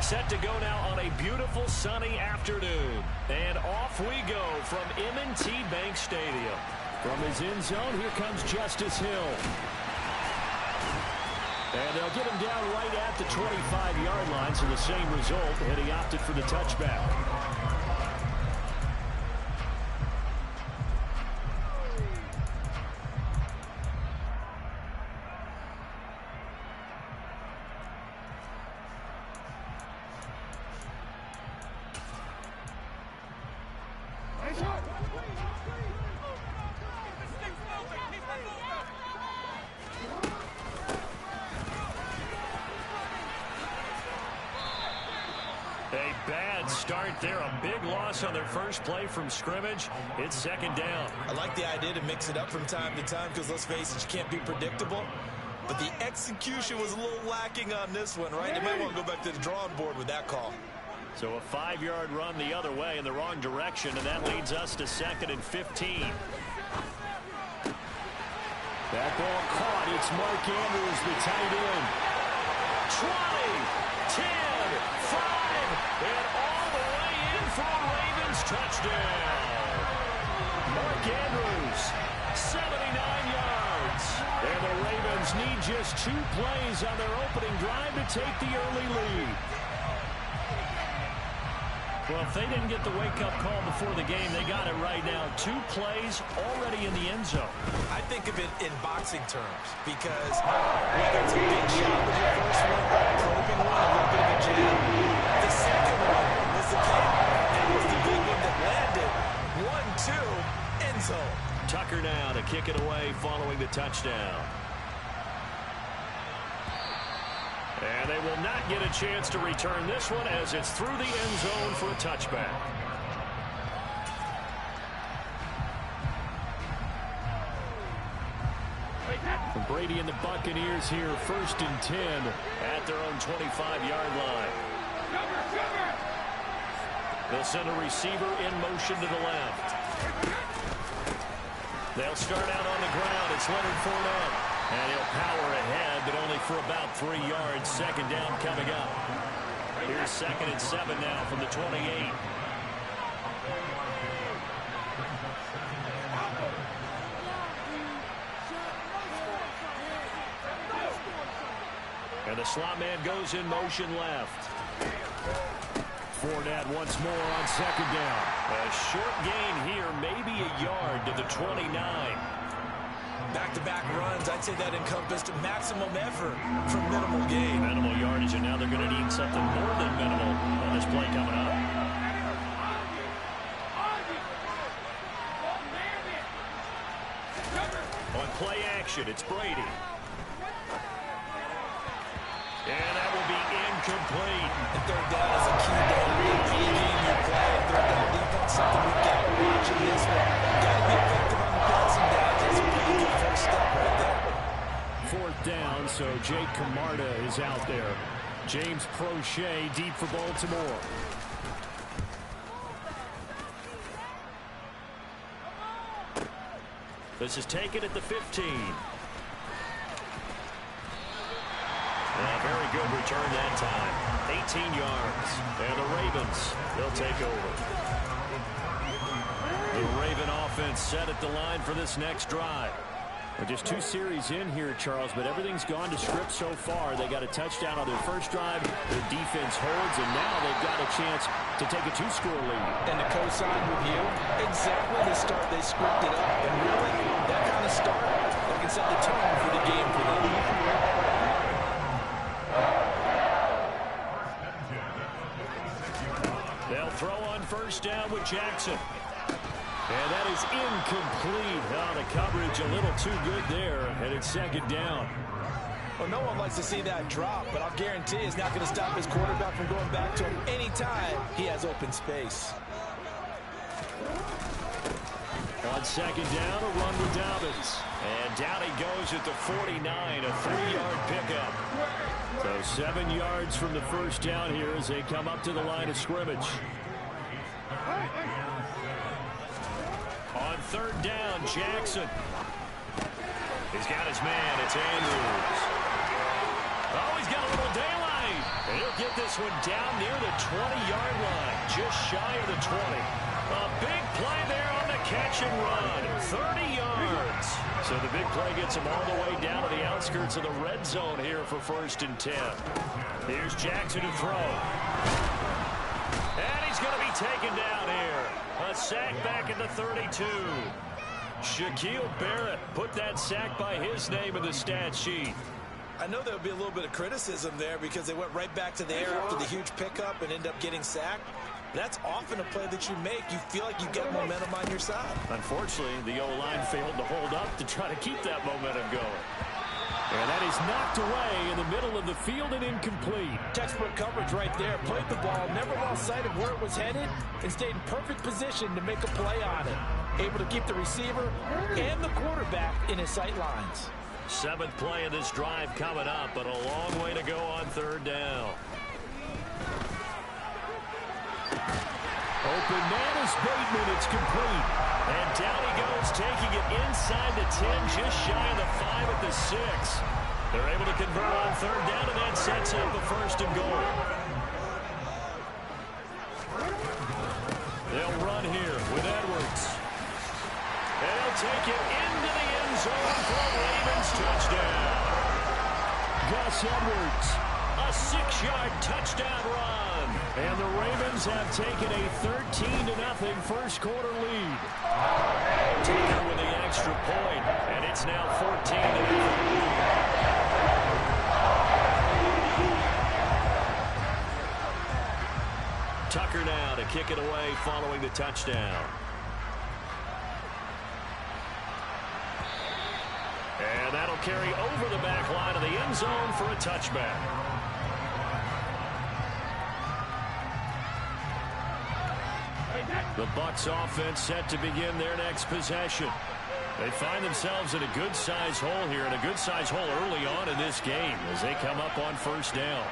Set to go now on a beautiful sunny afternoon. And off we go from M&T Bank Stadium. From his end zone, here comes Justice Hill. And they'll get him down right at the 25-yard line, so the same result, and he opted for the touchback. A bad start there. A big loss on their first play from scrimmage. It's second down. I like the idea to mix it up from time to time because, let's face it, you can't be predictable. But the execution was a little lacking on this one, right? They might want to go back to the drawing board with that call. So a 5-yard run the other way in the wrong direction, and that leads us to 2nd and 15. That ball caught. It's Mark Andrews, the tight end. 20, 10, 5, and all the way in for a Ravens touchdown. Mark Andrews, 79 yards. And the Ravens need just 2 plays on their opening drive to take the early lead. Well, if they didn't get the wake-up call before the game, they got it right now. 2 plays already in the end zone. I think of it in boxing terms because whether it's a big shot with your first one, a probing one, a little bit of a jab, the second one was the kick. That was the big one that landed. 1-2, end zone. Tucker now to kick it away following the touchdown. And they will not get a chance to return this one as it's through the end zone for a touchback. From Brady and the Buccaneers here, 1st and 10 at their own 25-yard line. They'll send a receiver in motion to the left. They'll start out on the ground. It's Leonard Fournette. And he'll power ahead, but only for about 3 yards. Second down coming up. Here's 2nd and 7 now from the 28. And the slot man goes in motion left. Fournette once more on 2nd down. A short gain here, maybe a yard to the 29. Back-to-back runs, I'd say that encompassed maximum effort for minimal gain. Minimal yardage, and now they're going to need something more than minimal on this play coming up. On play action, it's Brady. And that will be incomplete. And 3rd down is a key down. Any game you play, 3rd down defense, something we've got to watch in this one. Got to be effective on the passing down. That's a pretty good first step right there. 4th down, so Jake Camarda is out there. James Prochet deep for Baltimore. This is taken at the 15. Very good return that time. 18 yards. And the Ravens, they'll take over. The Raven offense set at the line for this next drive. We're just 2 series in here, Charles, but everything's gone to script so far. They got a touchdown on their first drive. Their defense holds, and now they've got a chance to take a 2-score lead. And to co-sign with you, exactly the start they scripted up. And really, that kind of start, that can set the tone for the game for them. They'll throw on 1st down with Jackson. And that is incomplete. Oh, the coverage a little too good there, and it's 2nd down. Well, no one likes to see that drop, but I'll guarantee it's not going to stop his quarterback from going back to him anytime he has open space. On 2nd down, a run with Dobbins. And down he goes at the 49, a 3-yard pickup. So 7 yards from the first down here as they come up to the line of scrimmage. On 3rd down, Jackson. He's got his man. It's Andrews. Oh, he's got a little daylight. And he'll get this one down near the 20-yard line, just shy of the 20. A big play there on the catch and run, 30 yards. So the big play gets him all the way down to the outskirts of the red zone here for 1st and 10. Here's Jackson to throw. And he's going to be taken down here. A sack back at the 32. Shaquille Barrett put that sack by his name in the stat sheet. I know there'll be a little bit of criticism there because they went right back to the air after the huge pickup and end up getting sacked. That's often a play that you make. You feel like you get momentum on your side. Unfortunately, the O-line failed to hold up to try to keep that momentum going. And that is knocked away in the middle of the field and incomplete. Textbook coverage right there. Played the ball, never lost sight of where it was headed, and stayed in perfect position to make a play on it. Able to keep the receiver and the quarterback in his sight lines. 7th play of this drive coming up, but a long way to go on 3rd down. Open man is Bateman. It's complete. And down he goes, taking it inside the 10, just shy of the 5 at the 6. They're able to convert on 3rd down, and that sets up a 1st and goal. They'll run here with Edwards. And he'll take it into the end zone for a Ravens touchdown. Gus Edwards, a 6-yard touchdown run. And the Ravens have taken a 13-0 first quarter lead. Taken with the extra point, and it's now 14-0. Tucker now to kick it away following the touchdown. And that'll carry over the back line of the end zone for a touchback. The Bucs offense set to begin their next possession. They find themselves in a good-sized hole here, and a good-sized hole early on in this game as they come up on 1st down.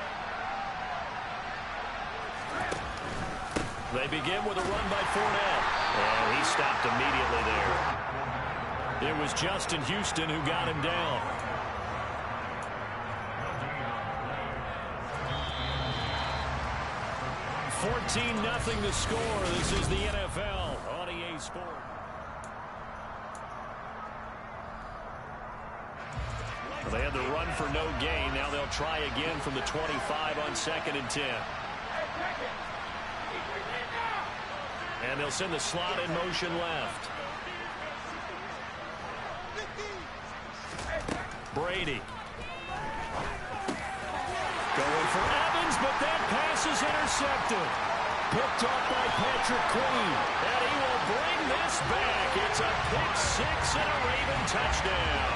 They begin with a run by Fournette. And he stopped immediately there. It was Justin Houston who got him down. $14-0 the score. This is the NFL on EA Sports. Well, they had the run for no gain. Now they'll try again from the 25 on 2nd and 10. And they'll send the slot in motion left. Brady. Going for Evans, but that pass is intercepted. Picked off by Patrick Queen. And he will bring this back. It's a pick 6 and a Raven touchdown.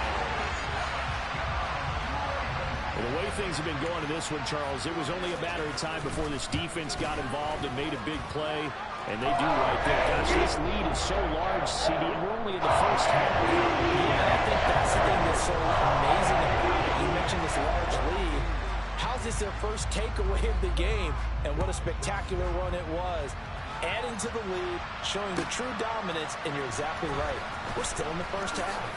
Well, the way things have been going in this one, Charles, it was only a matter of time before this defense got involved and made a big play. And they do right there. Gosh, this lead is so large, CD, and we're only in the first half. Yeah, I think that's the thing that's so amazing about it. You mentioned this large lead. How's this their first takeaway of the game? And what a spectacular run it was. Adding to the lead, showing the true dominance, and you're exactly right. We're still in the first half.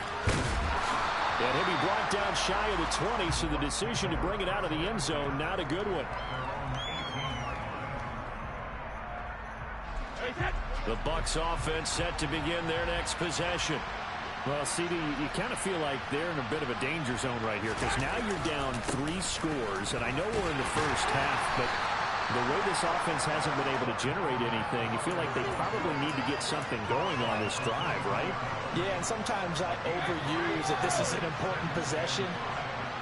And he'll be brought down shy of the 20, so the decision to bring it out of the end zone, not a good one. The Bucs offense set to begin their next possession. Well, CD, you kind of feel like they're in a bit of a danger zone right here because now you're down 3 scores, and I know we're in the first half, but the way this offense hasn't been able to generate anything, you feel like they probably need to get something going on this drive, right? Yeah, and sometimes I overuse that this is an important possession.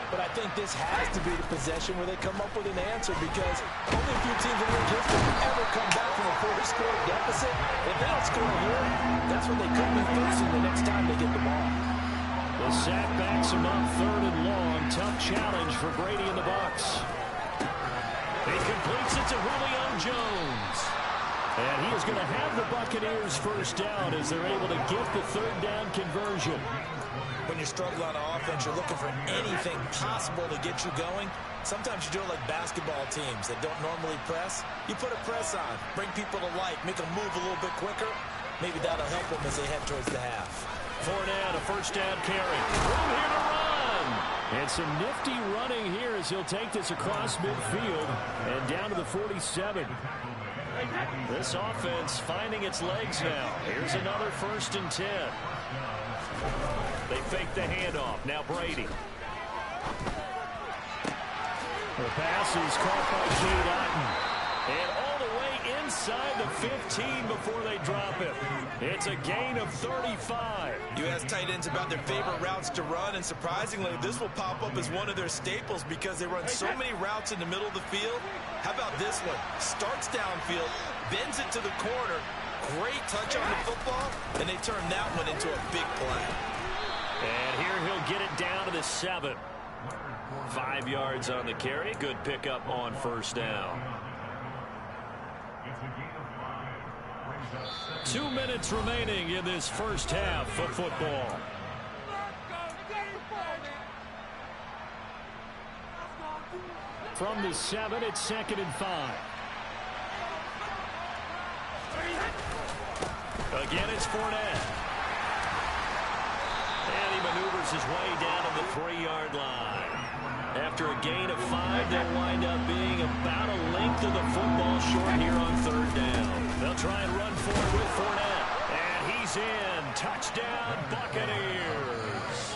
But I think this has to be the possession where they come up with an answer because only a few teams in their history ever come back from a 4-score deficit. If they don't score here, that's when they could be facing the next time they get the ball. The sack backs him up 3rd and long. Tough challenge for Brady and the Bucs. He completes it to Julio Jones. And he is going to have the Buccaneers first down as they're able to get the 3rd down conversion. When you struggle on offense, you're looking for anything possible to get you going. Sometimes you do it like basketball teams that don't normally press. You put a press on, bring people to life, make them move a little bit quicker. Maybe that'll help them as they head towards the half. Fournette, a first down carry. Room here to run. And some nifty running here as he'll take this across midfield and down to the 47. This offense finding its legs now. Here's another 1st and 10. They fake the handoff. Now Brady. The pass is caught by Cade Otton. And all the way inside the 15 before they drop him. It's a gain of 35. You ask tight ends about their favorite routes to run, and surprisingly, this will pop up as one of their staples because they run so many routes in the middle of the field. How about this one? Starts downfield, bends it to the corner, great touch on the football, and they turn that one into a big play. And here he'll get it down to the 7. 5 yards on the carry. Good pickup on 1st down. 2 minutes remaining in this first half of football. From the 7, it's 2nd and 5. Again, it's Fournette. And he maneuvers his way down to the 3-yard line. After a gain of 5, they'll wind up being about a length of the football short here on 3rd down. They'll try and run forward with Fournette. And he's in. Touchdown, Buccaneers.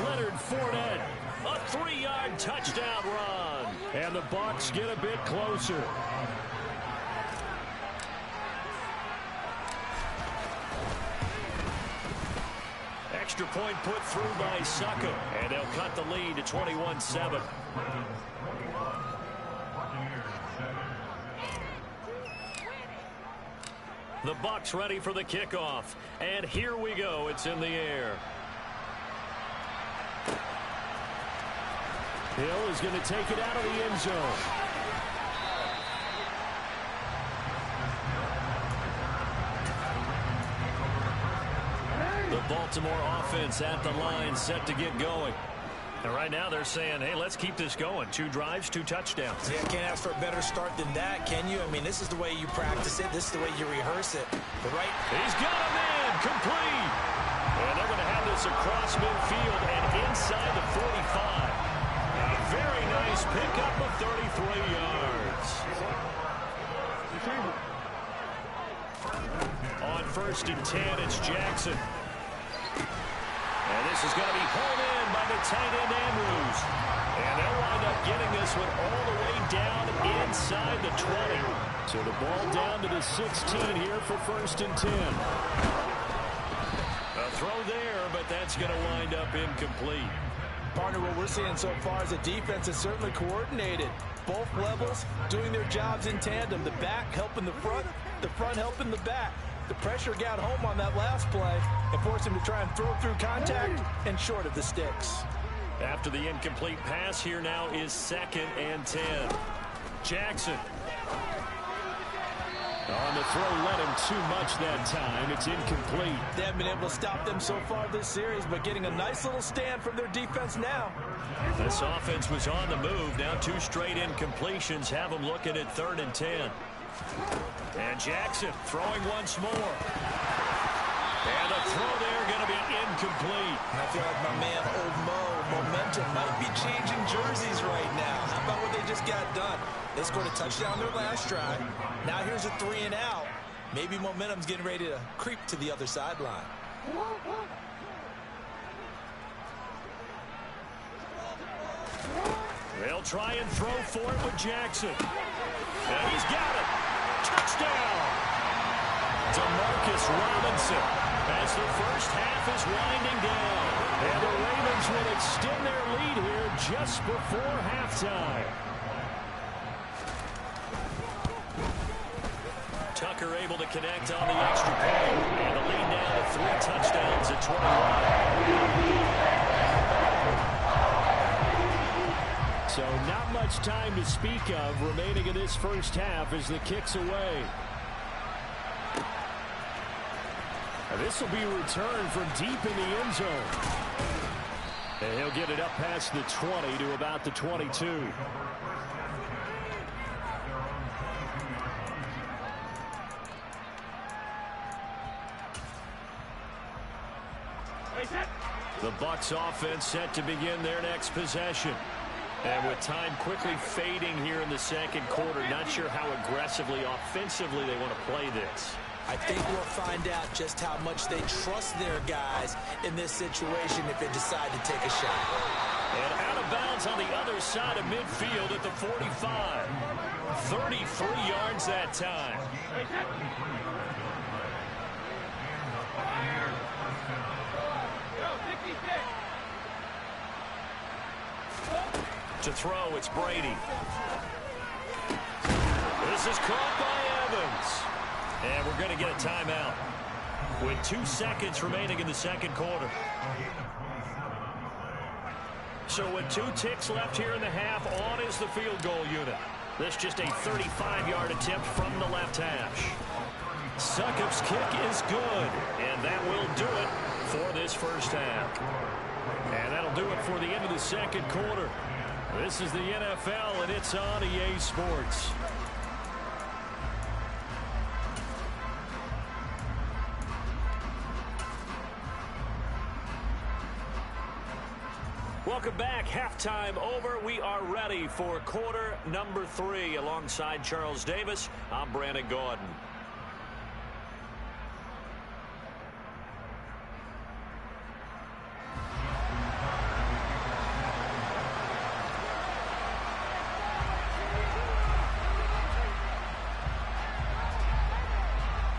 Leonard Fournette. A 3-yard touchdown run. And the Bucs get a bit closer. Extra point put through by Succo. And they'll cut the lead to 21-7. The Bucs ready for the kickoff. And here we go. It's in the air. Hill is going to take it out of the end zone. The Baltimore offense at the line, set to get going. And right now they're saying, hey, let's keep this going. 2 drives, 2 touchdowns. Yeah, can't ask for a better start than that, can you? I mean, this is the way you practice it. This is the way you rehearse it. He's got him in, complete. And they're going to have this across midfield and inside the 45. A very nice pickup of 33 yards. On 1st and 10, it's Jackson. And this is going to be hauled in by the tight end Andrews. And they'll wind up getting this one all the way down inside the 20. So the ball down to the 16 here for 1st and 10. A throw there, but that's going to wind up incomplete. Partner, what we're seeing so far is a defense is certainly coordinated. Both levels doing their jobs in tandem. The back helping the front helping the back. The pressure got home on that last play and forced him to try and throw through contact and short of the sticks. After the incomplete pass, here now is 2nd and 10. Jackson. On the throw, let him too much that time. It's incomplete. They haven't been able to stop them so far this series, but getting a nice little stand from their defense now. This offense was on the move. Now 2 straight incompletions have them looking at 3rd and 10. And Jackson throwing once more. And the throw there going to be incomplete. And I feel like my man, Old Mo, momentum might be changing jerseys right now. How about what they just got done? They scored a touchdown their last drive. Now here's a 3 and out. Maybe momentum's getting ready to creep to the other sideline. They'll try and throw for it with Jackson. And he's got it. Touchdown. DeMarcus Robinson as the first half is winding down. And the Ravens will extend their lead here just before halftime. Tucker able to connect on the extra point. And the lead now to 3 touchdowns at 21. So not much time to speak of remaining in this first half as the kick's away. And this will be returned from deep in the end zone. And he'll get it up past the 20 to about the 22. The Bucs offense set to begin their next possession. And with time quickly fading here in the second quarter, not sure how aggressively, offensively they want to play this. I think we'll find out just how much they trust their guys in this situation if they decide to take a shot. And out of bounds on the other side of midfield at the 45. 33 yards that time. To throw, it's Brady. This is caught by Evans. And we're going to get a timeout with 2 seconds remaining in the second quarter. So with 2 ticks left here in the half, on is the field goal unit. This just a 35-yard attempt from the left hash. Succop's kick is good, and that will do it for this first half. And that'll do it for the end of the second quarter. This is the NFL, and it's on EA Sports. Welcome back. Halftime over. We are ready for quarter number 3. Alongside Charles Davis, I'm Brandon Gordon.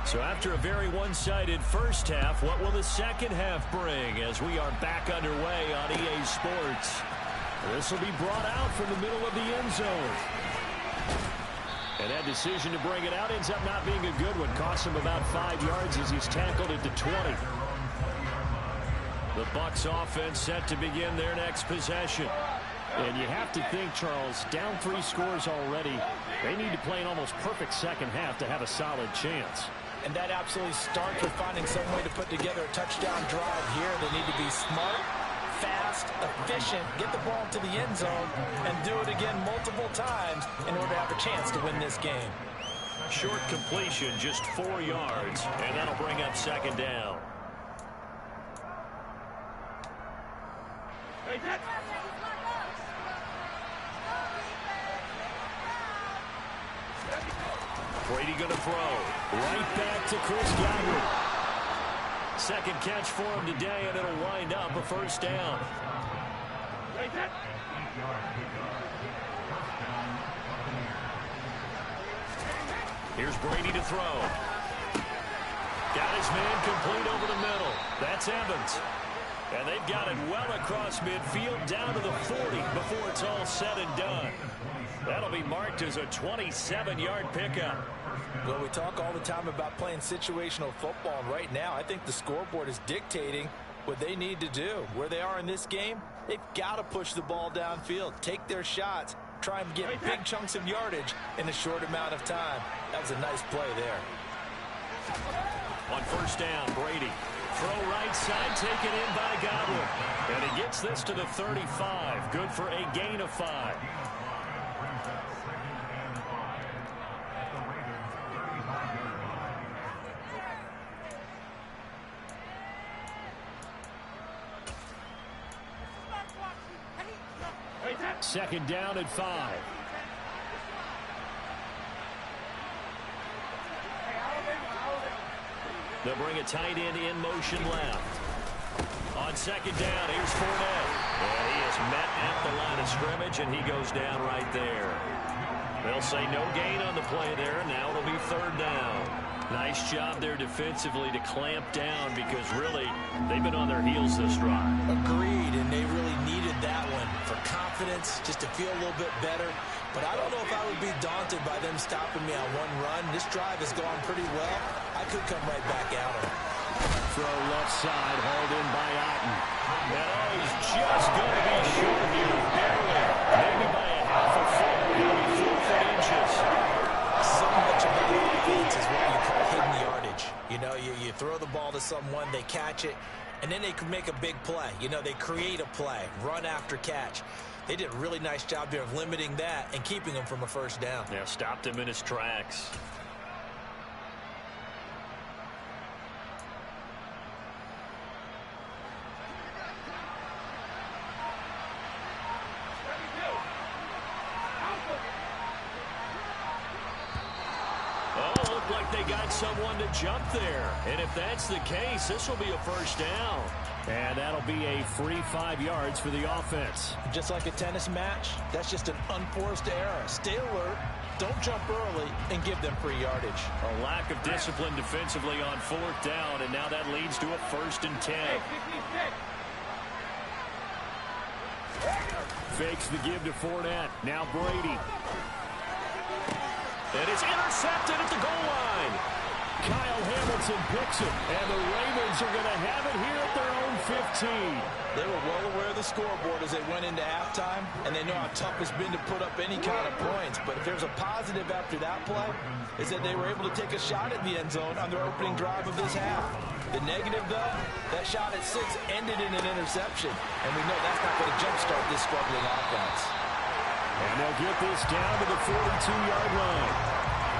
So after a very one-sided first half, what will the second half bring as we are back underway on EA Sports? This will be brought out from the middle of the end zone. And that decision to bring it out ends up not being a good one. Costs him about 5 yards as he's tackled at the 20. The Bucs offense set to begin their next possession. And you have to think, Charles, down 3 scores already. They need to play an almost perfect second half to have a solid chance. And that absolutely starts with finding some way to put together a touchdown drive here. They need to be smart, fast, efficient, get the ball to the end zone, and do it again multiple times in order to have a chance to win this game. Short completion, just 4 yards, and that'll bring up second down. Brady going to throw. Right back to Chris Godwin. Second catch for him today, and it'll wind up a first down. Here's Brady to throw. Got his man complete over the middle. That's Evans. And they've got it well across midfield down to the 40 before it's all said and done. That'll be marked as a 27-yard pickup. Well, we talk all the time about playing situational football, and right now I think the scoreboard is dictating what they need to do. Where they are in this game, they've got to push the ball downfield, take their shots, try and get big chunks of yardage in a short amount of time. That was a nice play there. On first down, Brady. Throw right side, taken in by Godwin. And he gets this to the 35. Good for a gain of 5. Second down at 5. They'll bring a tight end in motion left. On second down, here's Fournette. And he is met at the line of scrimmage, and he goes down right there. They'll say no gain on the play there. Now it'll be third down. Nice job there defensively to clamp down because really they've been on their heels this drive. Agreed, and they really needed that one for confidence, just to feel a little bit better. But I don't know if I would be daunted by them stopping me on one run. This drive has gone pretty well. I could come right back at them. Throw left side, hauled in by Otten. That is just going to be short here, barely. Maybe by a half a foot, maybe 4 inches. So much of that offense is what you call hidden yardage. You know, you throw the ball to someone, they catch it, and then they can make a big play. You know, they create a play, run after catch. They did a really nice job there of limiting that and keeping him from a first down. Yeah, stopped him in his tracks. look like they got someone to jump there. And if that's the case, this will be a first down. And that'll be a free 5 yards for the offense. Just like a tennis match, that's just an unforced error. Stay alert, don't jump early, and give them free yardage. A lack of discipline defensively on 4th down, and now that leads to a 1st and 10. Fakes the give to Fournette. Now Brady. And it's intercepted at the goal line. Kyle Hamilton picks it, and the Ravens are going to have it here at their own 15. They were well aware of the scoreboard as they went into halftime, and they know how tough it's been to put up any kind of points. But if there's a positive after that play, is that they were able to take a shot at the end zone on their opening drive of this half. The negative, though, that shot at 6 ended in an interception, and we know that's not going to jumpstart this struggling offense. And they'll get this down to the 42-yard line.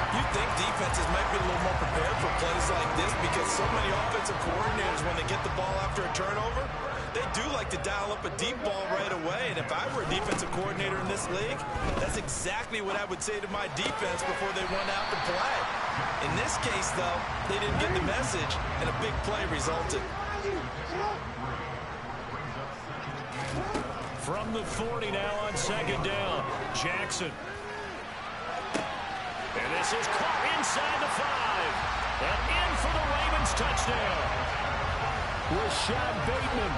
You'd think defenses might be a little more prepared for plays like this because so many offensive coordinators, when they get the ball after a turnover, they do like to dial up a deep ball right away. And if I were a defensive coordinator in this league, that's exactly what I would say to my defense before they went out to play. In this case, though, they didn't get the message, and a big play resulted. From the 40 now on 2nd down, Jackson. And this is caught inside the 5. And in for the Ravens touchdown. Rashad Bateman.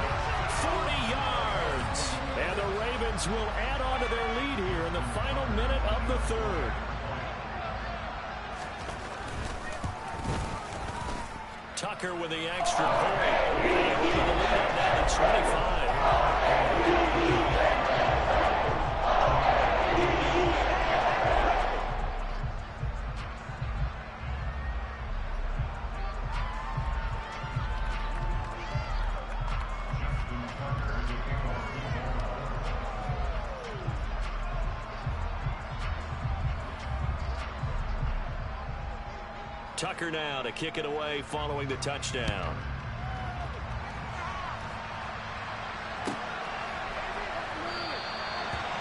40 yards. And the Ravens will add on to their lead here in the final minute of the 3rd. Tucker with the extra point. And with the lead up now to 25. Tucker now to kick it away following the touchdown.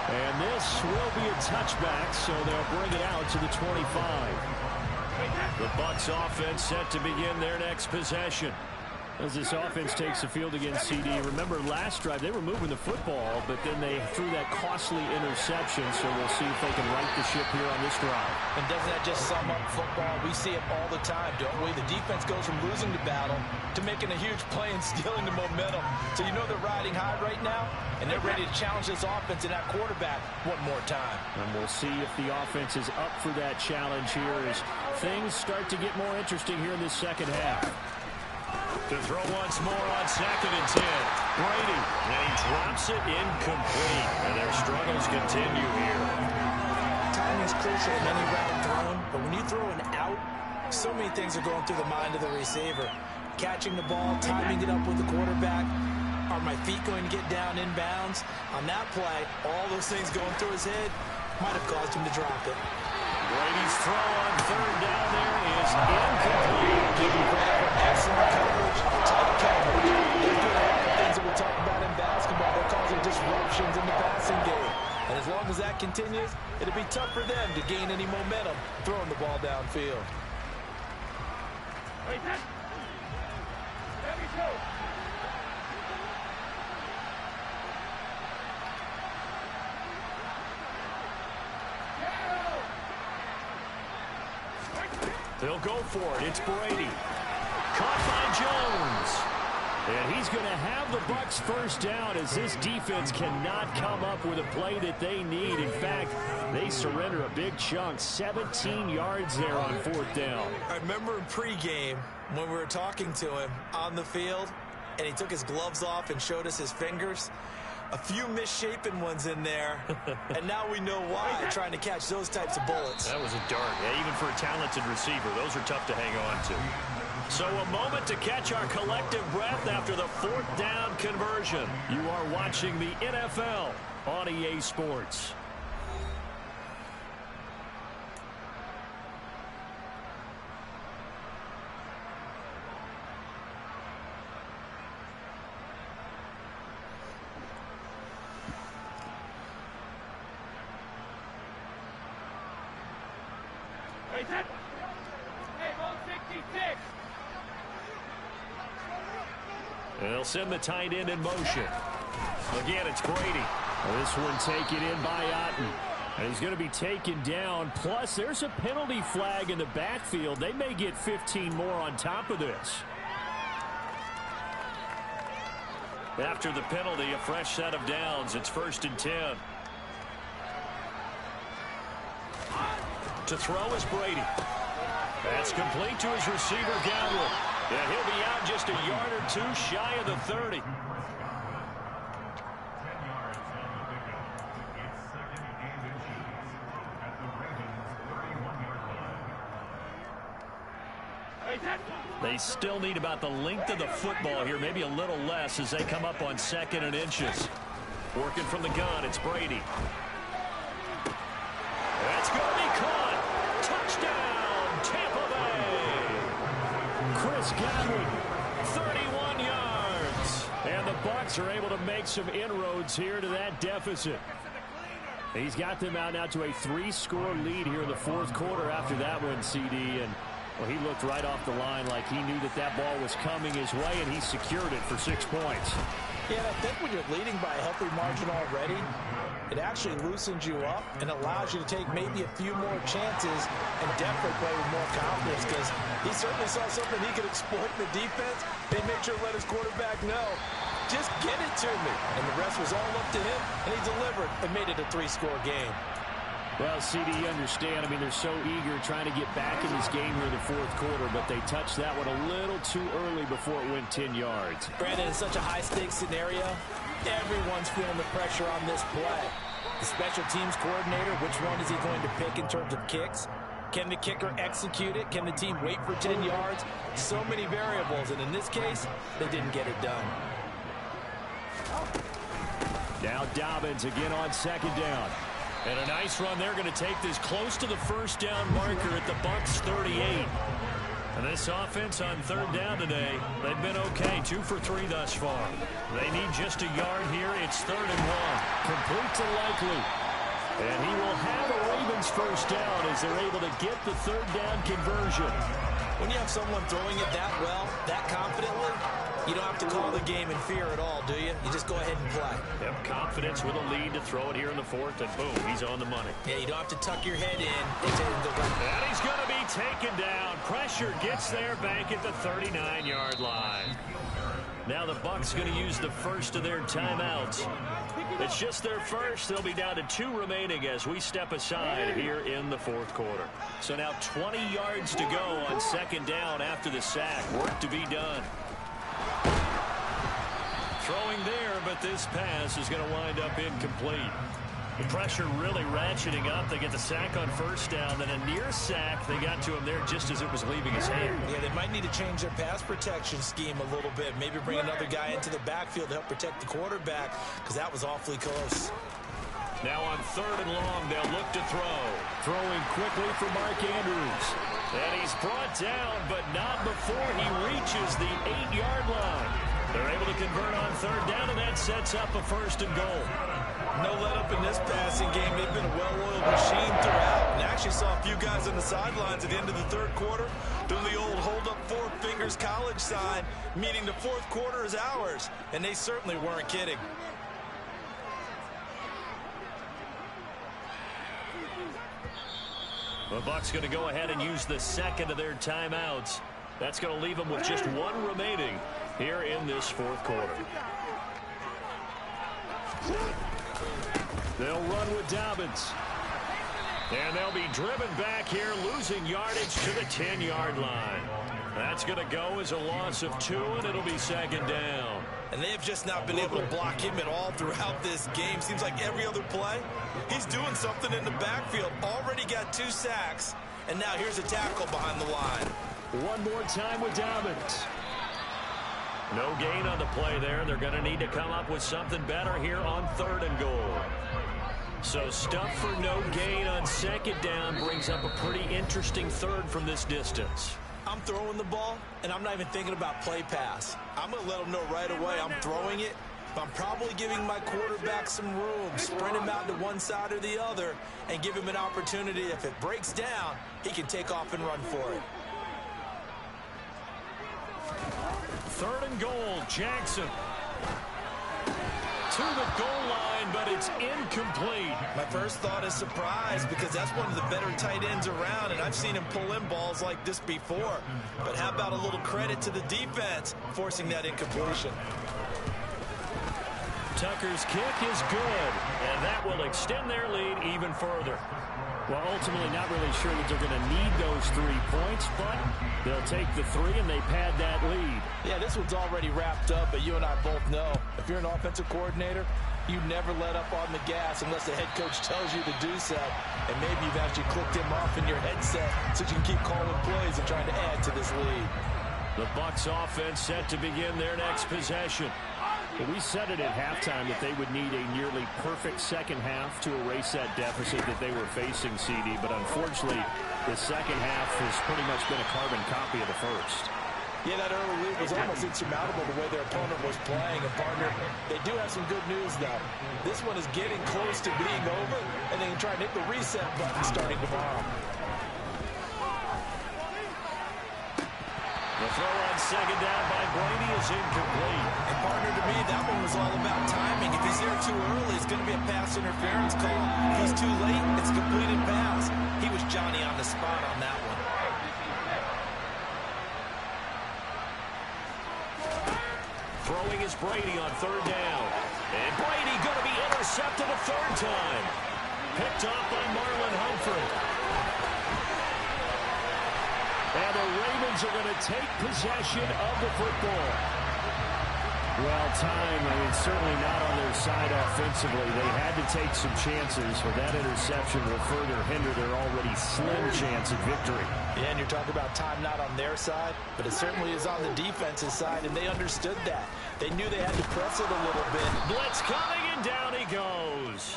And this will be a touchback, so they'll bring it out to the 25. The Bucs offense set to begin their next possession. As this offense takes the field against CD, remember last drive they were moving the football, but then they threw that costly interception, so we'll see if they can right the ship here on this drive. And doesn't that just sum up football? We see it all the time, don't we? The defense goes from losing the battle to making a huge play and stealing the momentum. So you know they're riding high right now, and they're ready to challenge this offense and that quarterback one more time. And we'll see if the offense is up for that challenge here as things start to get more interesting here in this second half. To throw once more on 2nd and 10. Brady, and he drops it incomplete. And their struggles continue here. Timing is crucial in any route thrown, but when you throw an out, so many things are going through the mind of the receiver. Catching the ball, timing it up with the quarterback. Are my feet going to get down in bounds? On that play, all those things going through his head might have caused him to drop it. Brady's throw on 3rd down there is incomplete. Give him credit for excellent coverage, tight coverage. They're doing a lot of things that we talk about in basketball. They're causing disruptions in the passing game. And as long as that continues, it'll be tough for them to gain any momentum throwing the ball downfield. Wait, there we go. They'll go for it. It's Brady. Caught by Jones. And he's going to have the Bucs first down as this defense cannot come up with a play that they need. In fact, they surrender a big chunk. 17 yards there on 4th down. I remember in pregame when we were talking to him on the field, and he took his gloves off and showed us his fingers. A few misshapen ones in there, and now we know why, trying to catch those types of bullets. That was a dart. Yeah, even for a talented receiver, those are tough to hang on to. So a moment to catch our collective breath after the 4th down conversion. You are watching the NFL on EA Sports. 56. They'll send the tight end in motion. Again, it's Brady. This one taken in by Otten. And he's going to be taken down. Plus, there's a penalty flag in the backfield. They may get 15 more on top of this. After the penalty, a fresh set of downs. It's 1st and 10. To throw is Brady. That's complete to his receiver, Godwin. And he'll be out just a yard or two shy of the 30. They still need about the length of the football here, maybe a little less as they come up on 2nd and inches. Working from the gun, it's Brady. That's going to be caught. Touchdown, Tampa Bay. Chris Godwin, 31 yards. And the Bucs are able to make some inroads here to that deficit. He's got them out now to a 3-score lead here in the 4th quarter after that one, CD. And well, he looked right off the line like he knew that that ball was coming his way, and he secured it for 6 points. Yeah, I think when you're leading by a healthy margin already, it actually loosens you up and allows you to take maybe a few more chances and definitely play with more confidence, because he certainly saw something he could exploit in the defense. They made sure to let his quarterback know, just get it to me. And the rest was all up to him, and he delivered and made it a 3-score game. Well, CD, you understand. I mean, they're so eager trying to get back in this game here in the 4th quarter, but they touched that one a little too early before it went 10 yards. Brandon, in such a high-stakes scenario, everyone's feeling the pressure on this play. The special teams coordinator, which one is he going to pick in terms of kicks? Can the kicker execute it? Can the team wait for 10 yards? So many variables, and in this case, they didn't get it done. Now Dobbins again on 2nd down. And a nice run. They're going to take this close to the 1st down marker at the Bucs 38. And this offense on 3rd down today, they've been okay. 2 for 3 thus far. They need just a yard here. It's 3rd and 1. Complete to Likely. And he will have a Ravens 1st down as they're able to get the 3rd down conversion. When you have someone throwing it that well, that confidently, you don't have to call the game in fear at all, do you? You just go ahead and play. Yep, confidence with a lead to throw it here in the 4th, and boom, he's on the money. Yeah, you don't have to tuck your head in. And he's going to be taken down. Pressure gets there back at the 39-yard line. Now the Bucs going to use the first of their timeouts. It's just their first. They'll be down to 2 remaining as we step aside here in the 4th quarter. So now 20 yards to go on 2nd down after the sack. Work to be done. Throwing there, but this pass is going to wind up incomplete. The pressure really ratcheting up. They get the sack on 1st down, then a near sack. They got to him there just as it was leaving his hand. Yeah, they might need to change their pass protection scheme a little bit. Maybe bring another guy into the backfield to help protect the quarterback, because that was awfully close. Now on 3rd and long, they'll look to throw. Throwing quickly for Mark Andrews. And he's brought down, but not before he reaches the 8-yard line. They're able to convert on 3rd down, and that sets up a 1st and goal. No let-up in this passing game. They've been a well-oiled machine throughout. And actually saw a few guys on the sidelines at the end of the 3rd quarter doing the old hold-up 4 fingers college sign, meaning the 4th quarter is ours. And they certainly weren't kidding. The Bucs going to go ahead and use the 2nd of their timeouts. That's going to leave them with just 1 remaining here in this 4th quarter. They'll run with Dobbins. And they'll be driven back here, losing yardage to the 10-yard line. That's going to go as a loss of 2, and it'll be 2nd down. And they have just not been able to block him at all throughout this game. Seems like every other play, he's doing something in the backfield. Already got 2 sacks, and now here's a tackle behind the line. One more time with Dobbins. No gain on the play there. They're going to need to come up with something better here on 3rd and goal. So stuff for no gain on 2nd down brings up a pretty interesting 3rd from this distance. I'm throwing the ball, and I'm not even thinking about play pass. I'm going to let them know right away I'm throwing it, but I'm probably giving my quarterback some room, sprint him out to one side or the other, and give him an opportunity. If it breaks down, he can take off and run for it. third and goal. Jackson to the goal line, but it's incomplete. My first thought is surprise because that's one of the better tight ends around, and I've seen him pull in balls like this before. But how about a little credit to the defense forcing that incompletion? Tucker's kick is good, and that will extend their lead even further. Well, ultimately not really sure that they're going to need those 3 points, but they'll take the 3 and they pad that lead. Yeah, this one's already wrapped up, but you and I both know if you're an offensive coordinator, you never let up on the gas unless the head coach tells you to do so. And maybe you've actually clicked him off in your headset so you can keep calling plays and trying to add to this lead. The Bucs offense set to begin their next possession. Well, we said it at halftime that they would need a nearly perfect second half to erase that deficit that they were facing, CD. But unfortunately, the second half has pretty much been a carbon copy of the first. Yeah, that early lead was almost insurmountable the way their opponent was playing. And, partner, they do have some good news, though. This one is getting close to being over, and they can try and hit the reset button starting tomorrow. The throw on second down by Brady is incomplete. And, partner, to me, that one was all about timing. If he's there too early, it's going to be a pass interference call. If he's too late, it's a completed pass. He was Johnny on the spot on that one. Throwing is Brady on third down. And Brady going to be intercepted a third time. Picked off by Marlon Humphrey. And the Ravens are going to take possession of the football. Well, time, certainly not on their side offensively. They had to take some chances, but that interception will further hinder their already slim chance at victory. Yeah, and you're talking about time not on their side, but it certainly is on the defense's side, and they understood that. They knew they had to press it a little bit. Blitz coming, and down he goes.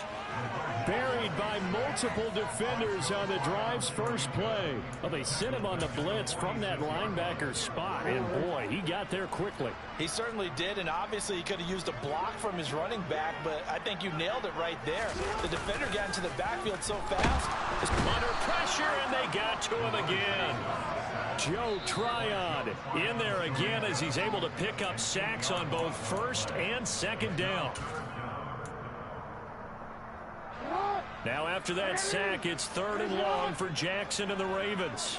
Buried by multiple defenders on the drive's first play. Well, they sent him on the blitz from that linebacker spot, and boy, he got there quickly. He certainly did, and obviously he could have used a block from his running back, but I think you nailed it right there. The defender got into the backfield so fast. Under pressure, and they got to him again. Joe Tryon in there again as he's able to pick up sacks on both first and second down. Now after that sack, it's third and long for Jackson and the Ravens.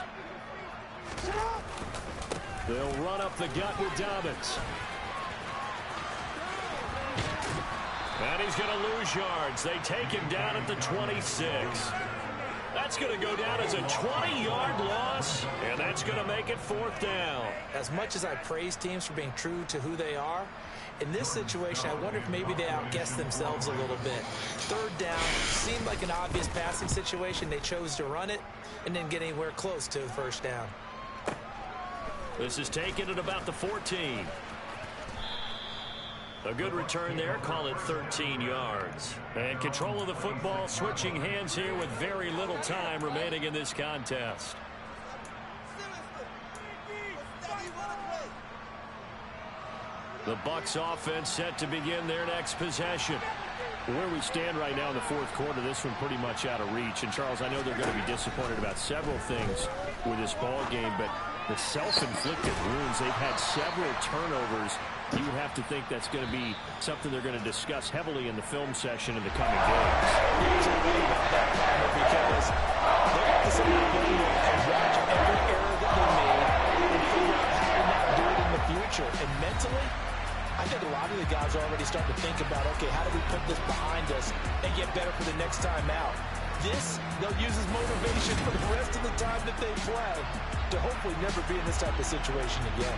They'll run up the gut with Dobbins. And he's going to lose yards. They take him down at the 26. That's going to go down as a 20-yard loss, and that's going to make it fourth down. As much as I praise teams for being true to who they are, in this situation, I wonder if maybe they outguessed themselves a little bit. Third down seemed like an obvious passing situation. They chose to run it and didn't get anywhere close to the first down. This is taken at about the 14. A good return there. Call it 13 yards. And control of the football switching hands here with very little time remaining in this contest. The Bucs offense set to begin their next possession. Where we stand right now in the fourth quarter, this one pretty much out of reach. And, Charles, I know they're going to be disappointed about several things with this ball game, but the self-inflicted wounds, they've had several turnovers. You would have to think that's going to be something they're going to discuss heavily in the film session in the coming games. Because they're going to sit in the game and watch every error that they made and figure out how to not do it in the future. And mentally, I think a lot of the guys are already starting to think about, okay, how do we put this behind us and get better for the next time out? This, they'll use as motivation for the rest of the time that they play to hopefully never be in this type of situation again.